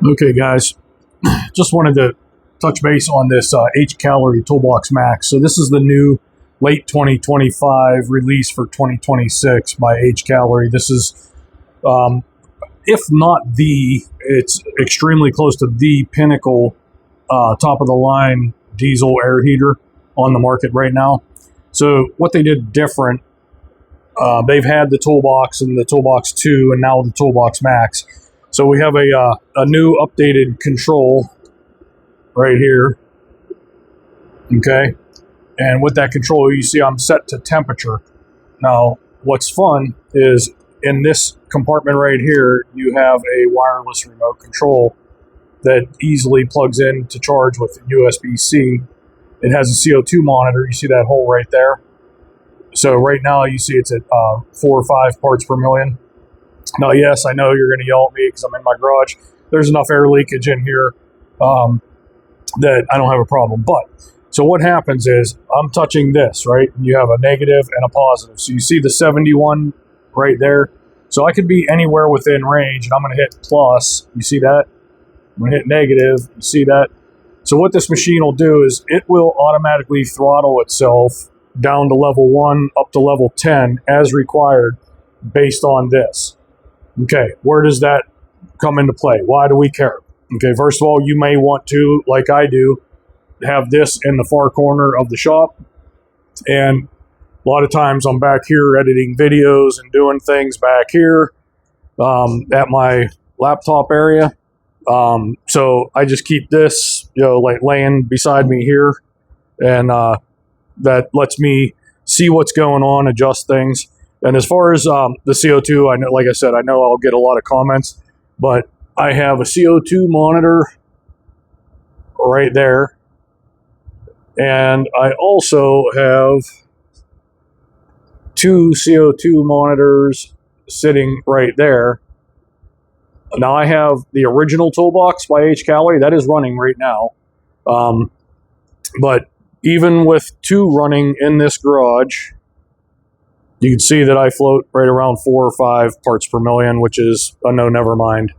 Okay, guys, just wanted to touch base on this Hcalorie Toolbox Max. So this is the new late 2025 release for 2026 by Hcalorie. This is, if not it's extremely close to the pinnacle, top of the line diesel air heater on the market right now. So what they did different, they've had the Toolbox and the Toolbox 2 and now the Toolbox Max. So we have a new updated control right here, okay? And with that control, you see I'm set to temperature. Now, what's fun is in this compartment right here, you have a wireless remote control that easily plugs in to charge with USB-C. It has a CO2 monitor. You see that hole right there? So right now you see it's at 4 or 5 parts per million. Now, yes, I know you're going to yell at me because I'm in my garage. There's enough air leakage in here that I don't have a problem. But, so what happens is I'm touching this, right? You have a negative and a positive. So you see the 71 right there. So I could be anywhere within range, and I'm going to hit plus. You see that? I'm going to hit negative. You see that? So what this machine will do is it will automatically throttle itself down to level 1 up to level 10 as required based on this. Okay, where does that come into play? Why do we care? Okay, first of all, you may want to, like I do, have this in the far corner of the shop. And a lot of times I'm back here editing videos and doing things back here at my laptop area. So I just keep this, like laying beside me here. And that lets me see what's going on, adjust things. And as far as the CO2, I know, like I said, I know I'll get a lot of comments, but I have a CO2 monitor right there. And I also have 2 CO2 monitors sitting right there. Now I have the original Toolbox by Hcalorie that is running right now. But even with 2 running in this garage, you can see that I float right around 4 or 5 parts per million, which is a no, never mind.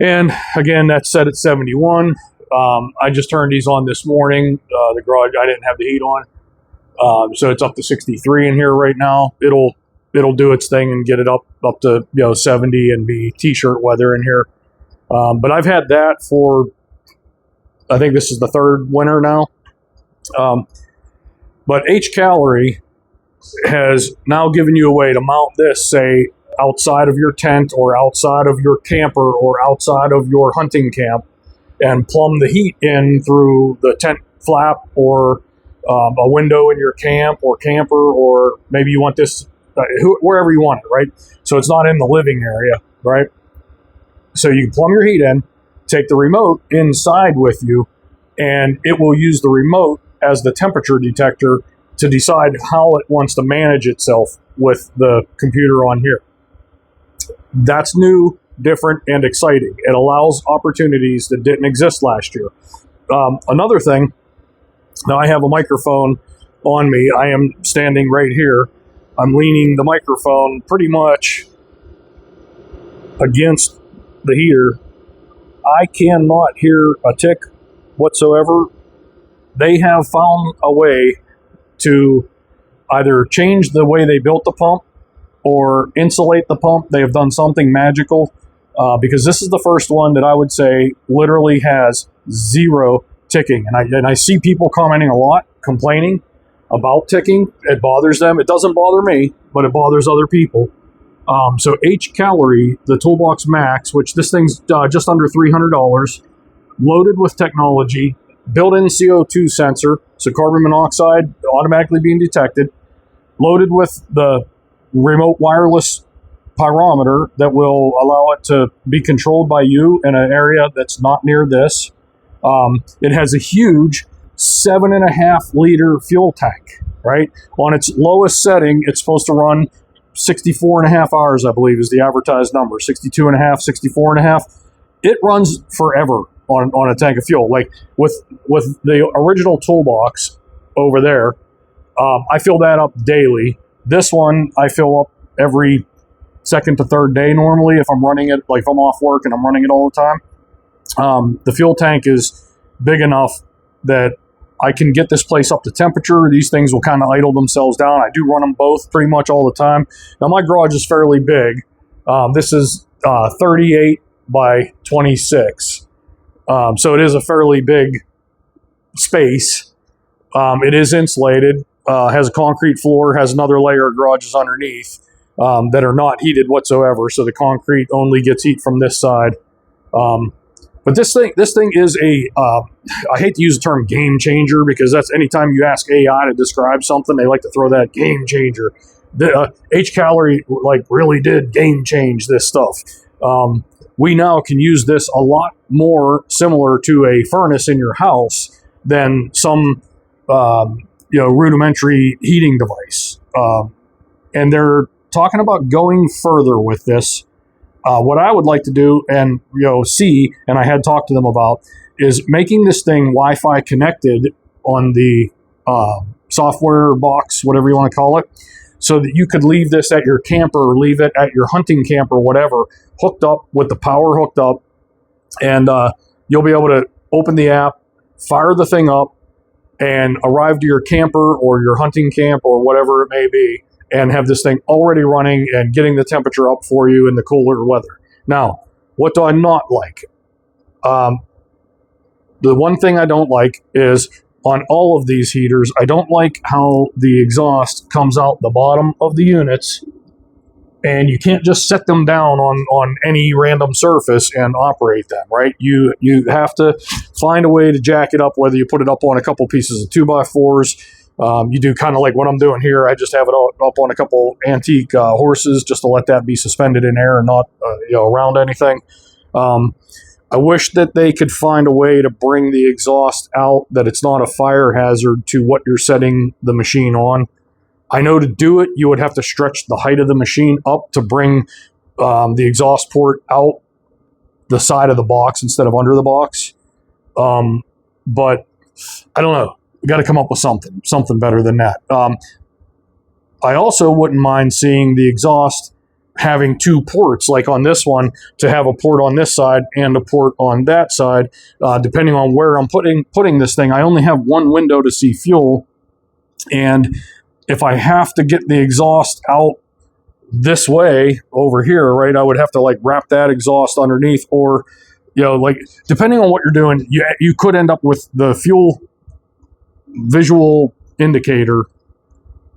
And again, that's set at 71. I just turned these on this morning. The garage, I didn't have the heat on. So it's up to 63 in here right now. It'll do its thing and get it up to 70 and be t-shirt weather in here. But I've had that for, I think this is the 3rd winter now. But Hcalorie has now given you a way to mount this, say, outside of your tent or outside of your camper or outside of your hunting camp and plumb the heat in through the tent flap or a window in your camp or camper, or maybe you want this wherever you want it, right? So it's not in the living area, right? So you can plumb your heat in, take the remote inside with you, and it will use the remote as the temperature detector to decide how it wants to manage itself with the computer on here. That's new, different, and exciting. It allows opportunities that didn't exist last year. Another thing, now I have a microphone on me. I am standing right here. I'm leaning the microphone pretty much against the heater. I cannot hear a tick whatsoever. They have found a way to either change the way they built the pump or insulate the pump. They have done something magical because this is the first one that I would say literally has 0 ticking. And I see people commenting a lot, complaining about ticking. It bothers them. It doesn't bother me, but it bothers other people. So Hcalorie, the Toolbox Max, which this thing's just under $300, loaded with technology, built-in CO2 sensor, so carbon monoxide automatically being detected, loaded with the remote wireless pyrometer that will allow it to be controlled by you in an area that's not near this. It has a huge 7.5 liter fuel tank, right? On its lowest setting, it's supposed to run 64.5 hours, I believe, is the advertised number. 62.5, 64.5. It runs forever on a tank of fuel. Like with the original Toolbox over there, I fill that up daily. This one I fill up every second to third day normally if I'm running it, like if I'm off work and I'm running it all the time. The fuel tank is big enough that I can get this place up to temperature. These things will kind of idle themselves down. I do run them both pretty much all the time. Now my garage is fairly big. This is 38 by 26. So it is a fairly big space. It is insulated, has a concrete floor, has another layer of garages underneath that are not heated whatsoever. So the concrete only gets heat from this side. But this thing is I hate to use the term game changer, because that's anytime you ask AI to describe something, they like to throw that game changer. The Hcalorie like really did game change this stuff. We now can use this a lot more similar to a furnace in your house than some rudimentary heating device. And they're talking about going further with this. What I would like to do and see, and I had talked to them about, is making this thing Wi-Fi connected on the software box, whatever you want to call it, so that you could leave this at your camper or leave it at your hunting camp or whatever, hooked up with the power hooked up, and you'll be able to open the app, fire the thing up, and arrive to your camper or your hunting camp or whatever it may be, and have this thing already running and getting the temperature up for you in the cooler weather. Now, what do I not like? The one thing I don't like is on all of these heaters, I don't like how the exhaust comes out the bottom of the units, and you can't just set them down on any random surface and operate them, right? You have to find a way to jack it up, whether you put it up on a couple pieces of 2x4s. You do kind of like what I'm doing here. I just have it up on a couple antique horses just to let that be suspended in air and not around anything. I wish that they could find a way to bring the exhaust out, that it's not a fire hazard to what you're setting the machine on. I know to do it, you would have to stretch the height of the machine up to bring the exhaust port out the side of the box instead of under the box. But I don't know. We got to come up with something better than that. I also wouldn't mind seeing the exhaust having two ports, like on this one, to have a port on this side and a port on that side, depending on where I'm putting this thing. I only have one window to see fuel, and if I have to get the exhaust out this way over here, right, I would have to like wrap that exhaust underneath, or depending on what you're doing, you could end up with the fuel visual indicator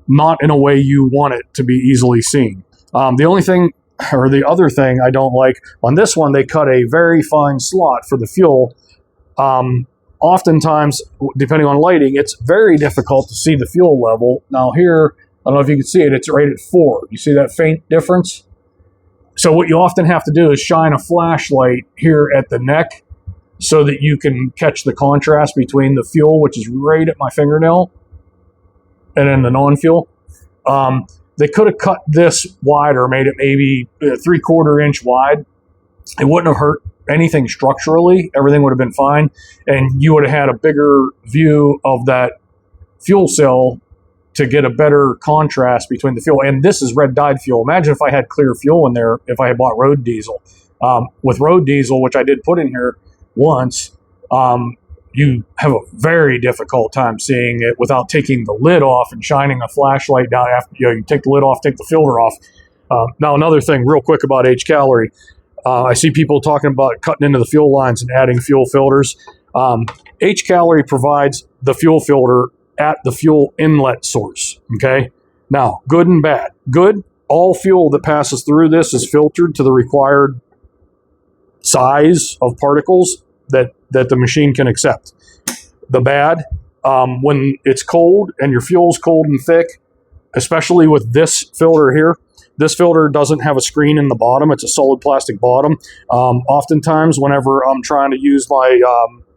not in a way you want it to be easily seen. The only thing, or the other thing I don't like, on this one, they cut a very fine slot for the fuel. Oftentimes, depending on lighting, it's very difficult to see the fuel level. Now here, I don't know if you can see it, it's right at 4. You see that faint difference? So what you often have to do is shine a flashlight here at the neck so that you can catch the contrast between the fuel, which is right at my fingernail, and then the non-fuel. They could have cut this wider, made it maybe 3/4 inch wide. It wouldn't have hurt anything structurally. Everything would have been fine. And you would have had a bigger view of that fuel cell to get a better contrast between the fuel. And this is red dyed fuel. Imagine if I had clear fuel in there, if I had bought road diesel. With road diesel, which I did put in here once, you have a very difficult time seeing it without taking the lid off and shining a flashlight down after you take the lid off, take the filter off. Now, another thing real quick about Hcalorie, I see people talking about cutting into the fuel lines and adding fuel filters. Hcalorie provides the fuel filter at the fuel inlet source. Okay. Now, good and bad. Good, all fuel that passes through this is filtered to the required size of particles that the machine can accept. The bad, when it's cold and your fuel's cold and thick, especially with this filter here, this filter doesn't have a screen in the bottom. It's a solid plastic bottom. Oftentimes, whenever I'm trying to use my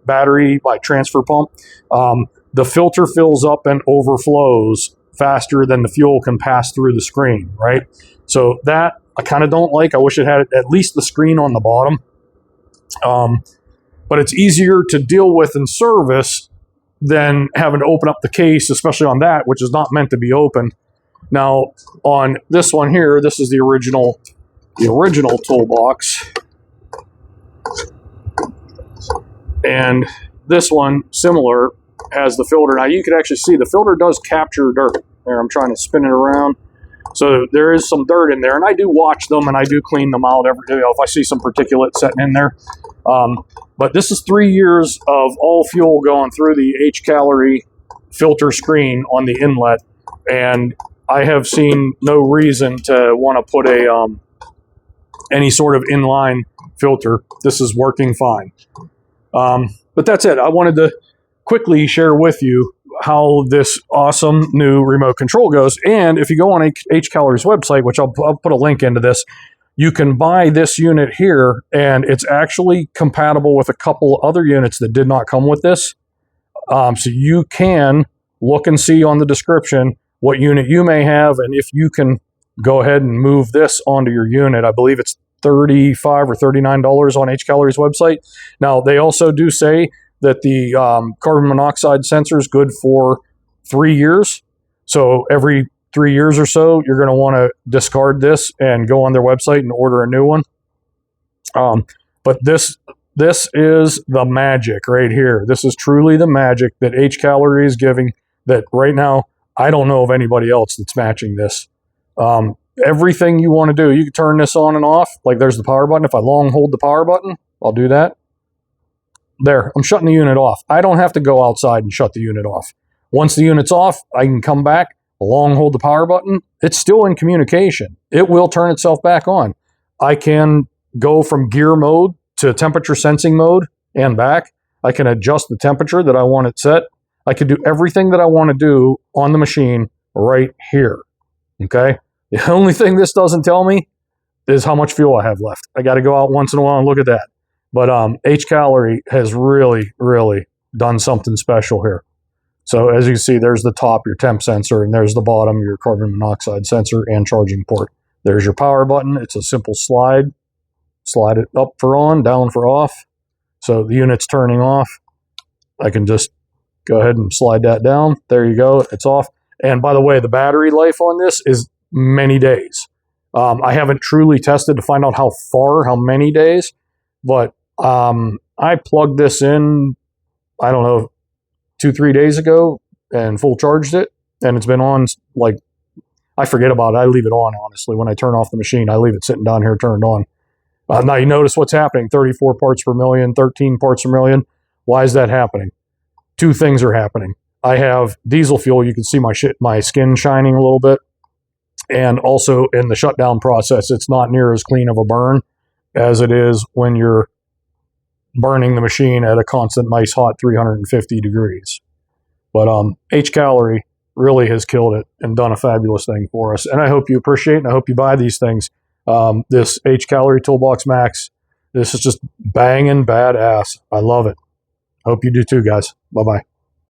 battery, my transfer pump, the filter fills up and overflows faster than the fuel can pass through the screen, right? So that I kind of don't like. I wish it had at least the screen on the bottom. But it's easier to deal with in service than having to open up the case, especially on that, which is not meant to be opened. Now, on this one here, this is the original the original Toolbox. And this one, similar, has the filter. Now you can actually see the filter does capture dirt. There, I'm trying to spin it around. So there is some dirt in there, and I do watch them and I do clean them out every day if I see some particulate setting in there. But this is 3 years of all fuel going through the Hcalorie filter screen on the inlet, and I have seen no reason to want to put a any sort of inline filter. This is working fine. But that's it. I wanted to quickly share with you how this awesome new remote control goes. And if you go on Hcalorie's website, which I'll put a link into this, you can buy this unit here, and it's actually compatible with a couple other units that did not come with this. So you can look and see on the description what unit you may have, and if you can go ahead and move this onto your unit. I believe it's $35 or $39 on Hcalorie's website. Now, they also do say that the carbon monoxide sensor is good for 3 years. So every 3 years or so, you're going to want to discard this and go on their website and order a new one. But this is the magic right here. This is truly the magic that Hcalorie is giving, that right now, I don't know of anybody else that's matching this. Everything you want to do, you can turn this on and off. Like there's the power button. If I long hold the power button, I'll do that. There, I'm shutting the unit off. I don't have to go outside and shut the unit off. Once the unit's off, I can come back, long hold the power button. It's still in communication. It will turn itself back on. I can go from gear mode to temperature sensing mode and back. I can adjust the temperature that I want it set. I can do everything that I want to do on the machine right here. Okay? The only thing this doesn't tell me is how much fuel I have left. I got to go out once in a while and look at that. But Hcalorie has really, really done something special here. So as you can see, there's the top, your temp sensor, and there's the bottom, your carbon monoxide sensor and charging port. There's your power button. It's a simple slide. Slide it up for on, down for off. So the unit's turning off. I can just go ahead and slide that down. There you go. It's off. And by the way, the battery life on this is many days. I haven't truly tested to find out how many days, but I plugged this in, I don't know, 2-3 days ago and full charged it, and it's been on, like, I forget about it. I leave it on, honestly. When I turn off the machine, I leave it sitting down here turned on. Now you notice what's happening, 34 parts per million, 13 parts per million. Why is that happening? 2 things are happening. I have diesel fuel. You can see my skin shining a little bit. And also in the shutdown process, it's not near as clean of a burn as it is when you're burning the machine at a constant, nice, hot 350 degrees. But Hcalorie really has killed it and done a fabulous thing for us. And I hope you appreciate it, and I hope you buy these things. This Hcalorie Toolbox Max, this is just banging badass. I love it. Hope you do too, guys. Bye-bye.